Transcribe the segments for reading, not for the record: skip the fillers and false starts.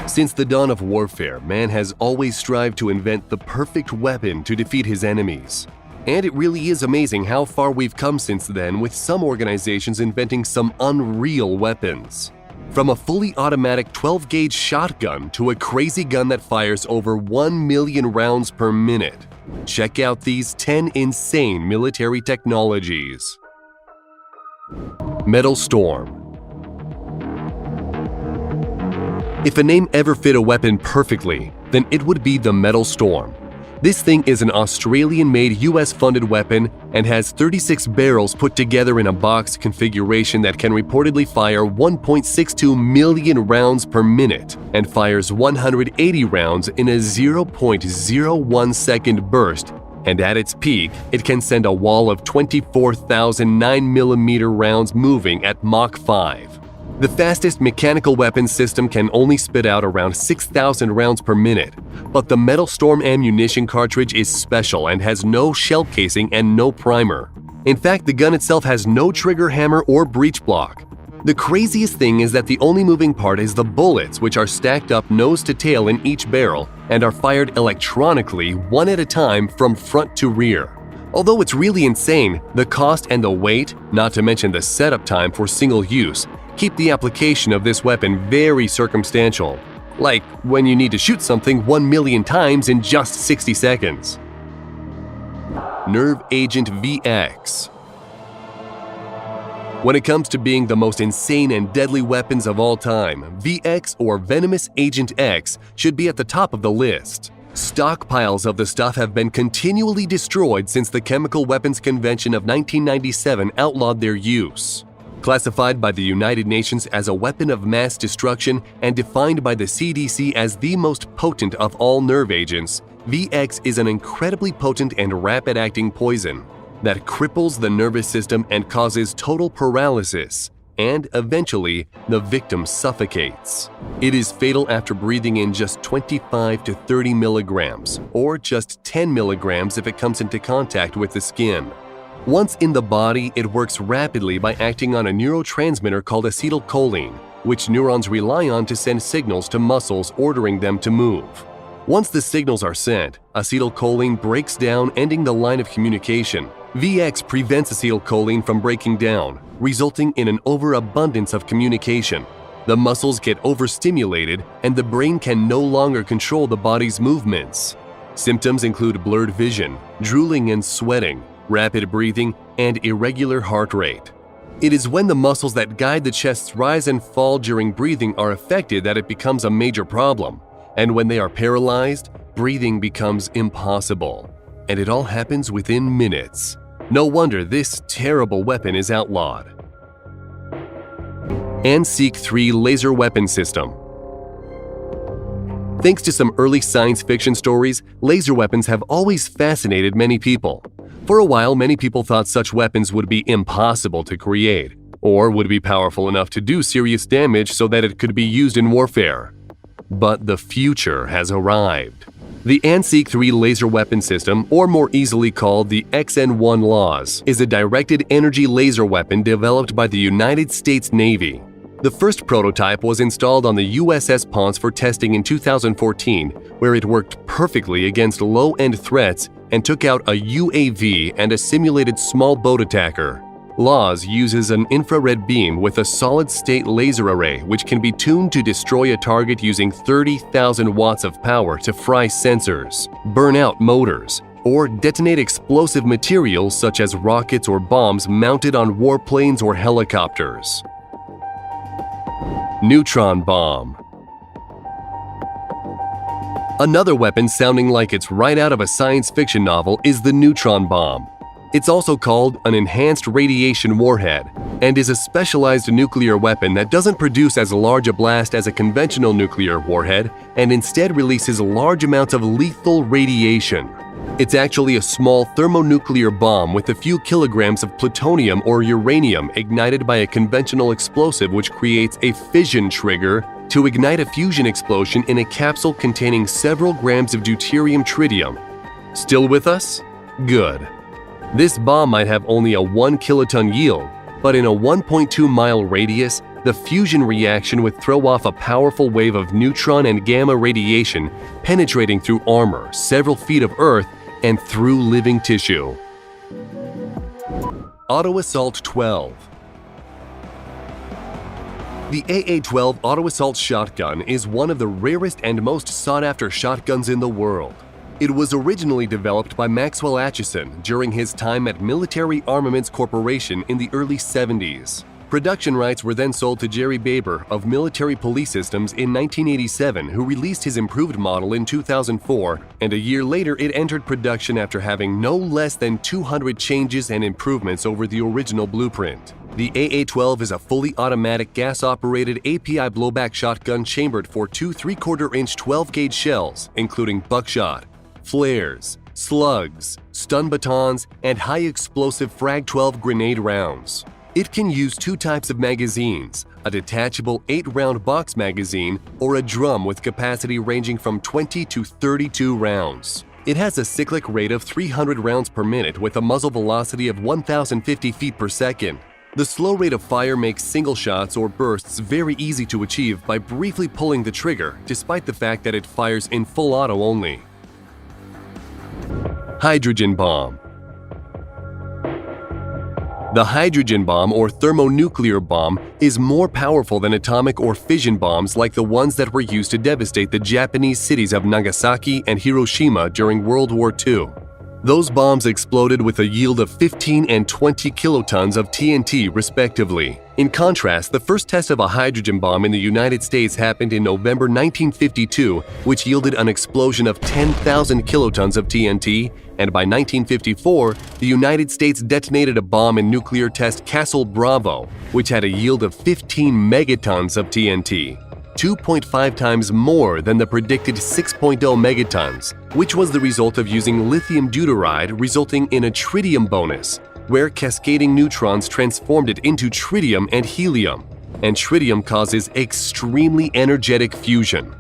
Since the dawn of warfare, man has always strived to invent the perfect weapon to defeat his enemies. And it really is amazing how far we've come since then, with some organizations inventing some unreal weapons. From a fully automatic 12-gauge shotgun to a crazy gun that fires over 1 million rounds per minute. Check out these 10 insane military technologies. Metal Storm. If a name ever fit a weapon perfectly, then it would be the Metal Storm. This thing is an Australian-made US-funded weapon and has 36 barrels put together in a box configuration that can reportedly fire 1.62 million rounds per minute and fires 180 rounds in a 0.01 second burst, and at its peak, it can send a wall of 24,000 9mm rounds moving at Mach 5. The fastest mechanical weapons system can only spit out around 6,000 rounds per minute, but the Metal Storm ammunition cartridge is special and has no shell casing and no primer. In fact, the gun itself has no trigger hammer or breech block. The craziest thing is that the only moving part is the bullets, which are stacked up nose to tail in each barrel and are fired electronically one at a time from front to rear. Although it's really insane, the cost and the weight, not to mention the setup time for single use, keep the application of this weapon very circumstantial, like when you need to shoot something 1 million times in just 60 seconds. Nerve Agent VX. When it comes to being the most insane and deadly weapons of all time, VX or Venomous Agent X should be at the top of the list. Stockpiles of the stuff have been continually destroyed since the Chemical Weapons Convention of 1997 outlawed their use. Classified by the United Nations as a weapon of mass destruction and defined by the CDC as the most potent of all nerve agents, VX is an incredibly potent and rapid-acting poison that cripples the nervous system and causes total paralysis, and eventually, the victim suffocates. It is fatal after breathing in just 25 to 30 milligrams, or just 10 milligrams if it comes into contact with the skin. Once in the body, it works rapidly by acting on a neurotransmitter called acetylcholine, which neurons rely on to send signals to muscles ordering them to move. Once the signals are sent, acetylcholine breaks down, ending the line of communication. VX prevents acetylcholine from breaking down, resulting in an overabundance of communication. The muscles get overstimulated, and the brain can no longer control the body's movements. Symptoms include blurred vision, drooling and sweating, rapid breathing, and irregular heart rate. It is when the muscles that guide the chest's rise and fall during breathing are affected that it becomes a major problem. And when they are paralyzed, breathing becomes impossible. And it all happens within minutes. No wonder this terrible weapon is outlawed. U.S.C. Laser Weapon System. Thanks to some early science fiction stories, laser weapons have always fascinated many people. For a while, many people thought such weapons would be impossible to create, or would be powerful enough to do serious damage so that it could be used in warfare. But the future has arrived. The U.S.C. laser weapon system, or more easily called the XN-1 LAWS, is a directed energy laser weapon developed by the United States Navy. The first prototype was installed on the USS Ponce for testing in 2014, where it worked perfectly against low-end threats and took out a UAV and a simulated small boat attacker. LAWS uses an infrared beam with a solid-state laser array which can be tuned to destroy a target using 30,000 watts of power to fry sensors, burn out motors, or detonate explosive materials such as rockets or bombs mounted on warplanes or helicopters. Neutron bomb. Another weapon sounding like it's right out of a science fiction novel is the neutron bomb. It's also called an enhanced radiation warhead and is a specialized nuclear weapon that doesn't produce as large a blast as a conventional nuclear warhead and instead releases large amounts of lethal radiation. It's actually a small thermonuclear bomb with a few kilograms of plutonium or uranium ignited by a conventional explosive which creates a fission trigger to ignite a fusion explosion in a capsule containing several grams of deuterium tritium. Still with us? Good. This bomb might have only a 1 kiloton yield, but in a 1.2-mile radius, The fusion reaction would throw off a powerful wave of neutron and gamma radiation penetrating through armor, several feet of earth, and through living tissue. Auto Assault 12. The AA-12 Auto Assault shotgun is one of the rarest and most sought-after shotguns in the world. It was originally developed by Maxwell Acheson during his time at Military Armaments Corporation in the early 70s. Production rights were then sold to Jerry Baber of Military Police Systems in 1987, who released his improved model in 2004, and a year later it entered production after having no less than 200 changes and improvements over the original blueprint. The AA-12 is a fully automatic gas-operated API blowback shotgun chambered for two 3/4-inch 12-gauge shells, including buckshot, flares, slugs, stun batons, and high-explosive Frag-12 grenade rounds. It can use two types of magazines, a detachable 8-round box magazine or a drum with capacity ranging from 20 to 32 rounds. It has a cyclic rate of 300 rounds per minute with a muzzle velocity of 1,050 feet per second. The slow rate of fire makes single shots or bursts very easy to achieve by briefly pulling the trigger, despite the fact that it fires in full auto only. Hydrogen bomb. The hydrogen bomb or thermonuclear bomb is more powerful than atomic or fission bombs like the ones that were used to devastate the Japanese cities of Nagasaki and Hiroshima during World War II. Those bombs exploded with a yield of 15 and 20 kilotons of TNT respectively. In contrast, the first test of a hydrogen bomb in the United States happened in November 1952, which yielded an explosion of 10,000 kilotons of TNT, and by 1954, the United States detonated a bomb in nuclear test Castle Bravo, which had a yield of 15 megatons of TNT. 2.5 times more than the predicted 6.0 megatons, which was the result of using lithium deuteride, resulting in a tritium bonus, where cascading neutrons transformed it into tritium and helium, and tritium causes extremely energetic fusion.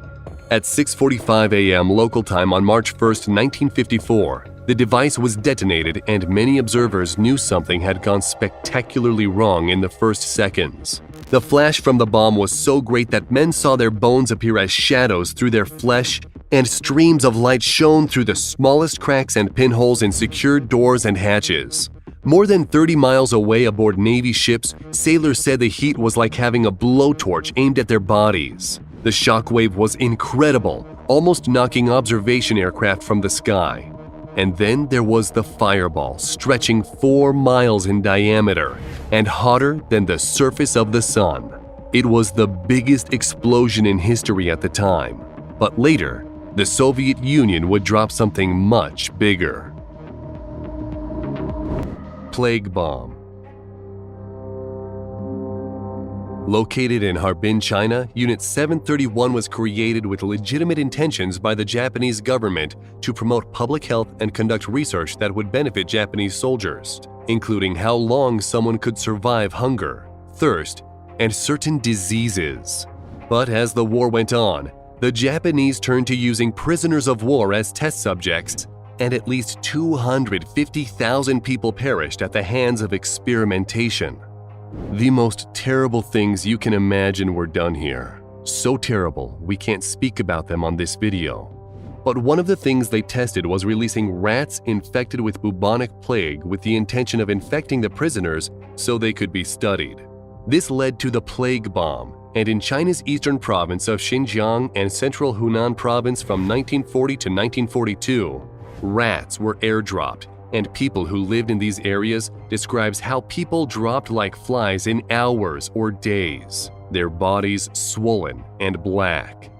At 6:45 a.m. local time on March 1, 1954, the device was detonated and many observers knew something had gone spectacularly wrong in the first seconds. The flash from the bomb was so great that men saw their bones appear as shadows through their flesh, and streams of light shone through the smallest cracks and pinholes in secured doors and hatches. More than 30 miles away aboard Navy ships, sailors said the heat was like having a blowtorch aimed at their bodies. The shockwave was incredible, almost knocking observation aircraft from the sky. And then there was the fireball, stretching 4 miles in diameter and hotter than the surface of the sun. It was the biggest explosion in history at the time, but later, the Soviet Union would drop something much bigger. Plague bomb. Located in Harbin, China, Unit 731 was created with legitimate intentions by the Japanese government to promote public health and conduct research that would benefit Japanese soldiers, including how long someone could survive hunger, thirst, and certain diseases. But as the war went on, the Japanese turned to using prisoners of war as test subjects, and at least 250,000 people perished at the hands of experimentation. The most terrible things you can imagine were done here. So terrible, we can't speak about them on this video. But one of the things they tested was releasing rats infected with bubonic plague with the intention of infecting the prisoners so they could be studied. This led to the plague bomb, and in China's eastern province of Xinjiang and central Hunan province from 1940 to 1942, rats were airdropped, and people who lived in these areas describes how people dropped like flies in hours or days, their bodies swollen and black.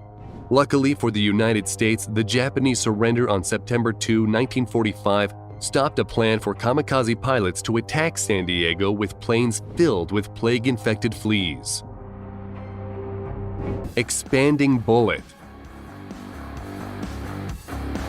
Luckily for the United States, the Japanese surrender on September 2, 1945 stopped a plan for kamikaze pilots to attack San Diego with planes filled with plague-infected fleas. Expanding bullet.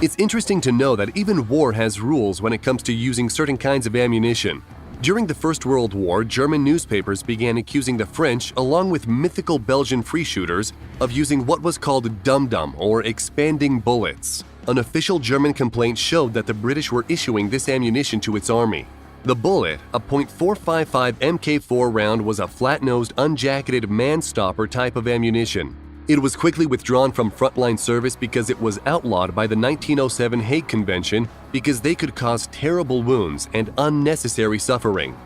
It's interesting to know that even war has rules when it comes to using certain kinds of ammunition. During the First World War, German newspapers began accusing the French, along with mythical Belgian free shooters, of using what was called dum-dum or expanding bullets. An official German complaint showed that the British were issuing this ammunition to its army. The bullet, a .455 Mk4 round, was a flat-nosed, unjacketed man-stopper type of ammunition. It was quickly withdrawn from frontline service because it was outlawed by the 1907 Hague Convention because they could cause terrible wounds and unnecessary suffering.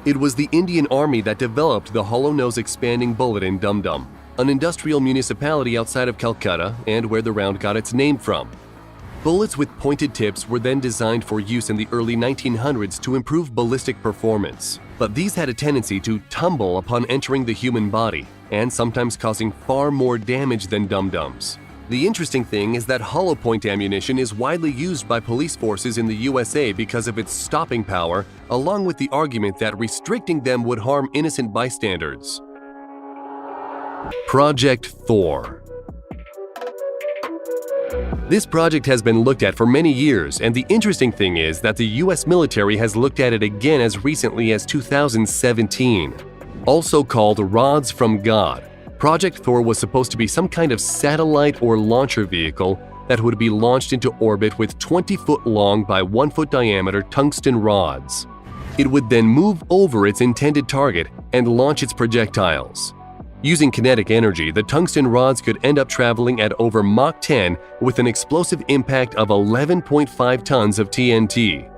It was the Indian Army that developed the hollow-nose expanding bullet in Dum Dum, an industrial municipality outside of Calcutta and where the round got its name from. Bullets with pointed tips were then designed for use in the early 1900s to improve ballistic performance, but these had a tendency to tumble upon entering the human body, and sometimes causing far more damage than dum-dums. The interesting thing is that hollow point ammunition is widely used by police forces in the USA because of its stopping power, along with the argument that restricting them would harm innocent bystanders. Project Thor. This project has been looked at for many years, and the interesting thing is that the US military has looked at it again as recently as 2017. Also called Rods from God, Project Thor was supposed to be some kind of satellite or launcher vehicle that would be launched into orbit with 20-foot long by 1-foot diameter tungsten rods. It would then move over its intended target and launch its projectiles. Using kinetic energy, the tungsten rods could end up traveling at over Mach 10 with an explosive impact of 11.5 tons of TNT.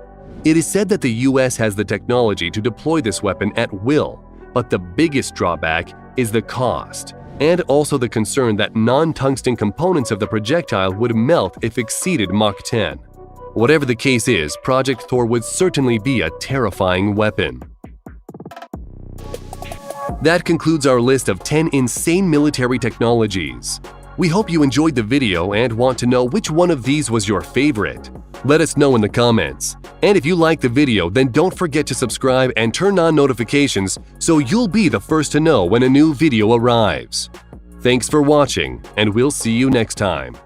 It is said that the US has the technology to deploy this weapon at will, but the biggest drawback is the cost, and also the concern that non-tungsten components of the projectile would melt if exceeded Mach 10. Whatever the case is, Project Thor would certainly be a terrifying weapon. That concludes our list of 10 insane military technologies. We hope you enjoyed the video and want to know which one of these was your favorite. Let us know in the comments. And if you liked the video, then don't forget to subscribe and turn on notifications so you'll be the first to know when a new video arrives. Thanks for watching, and we'll see you next time.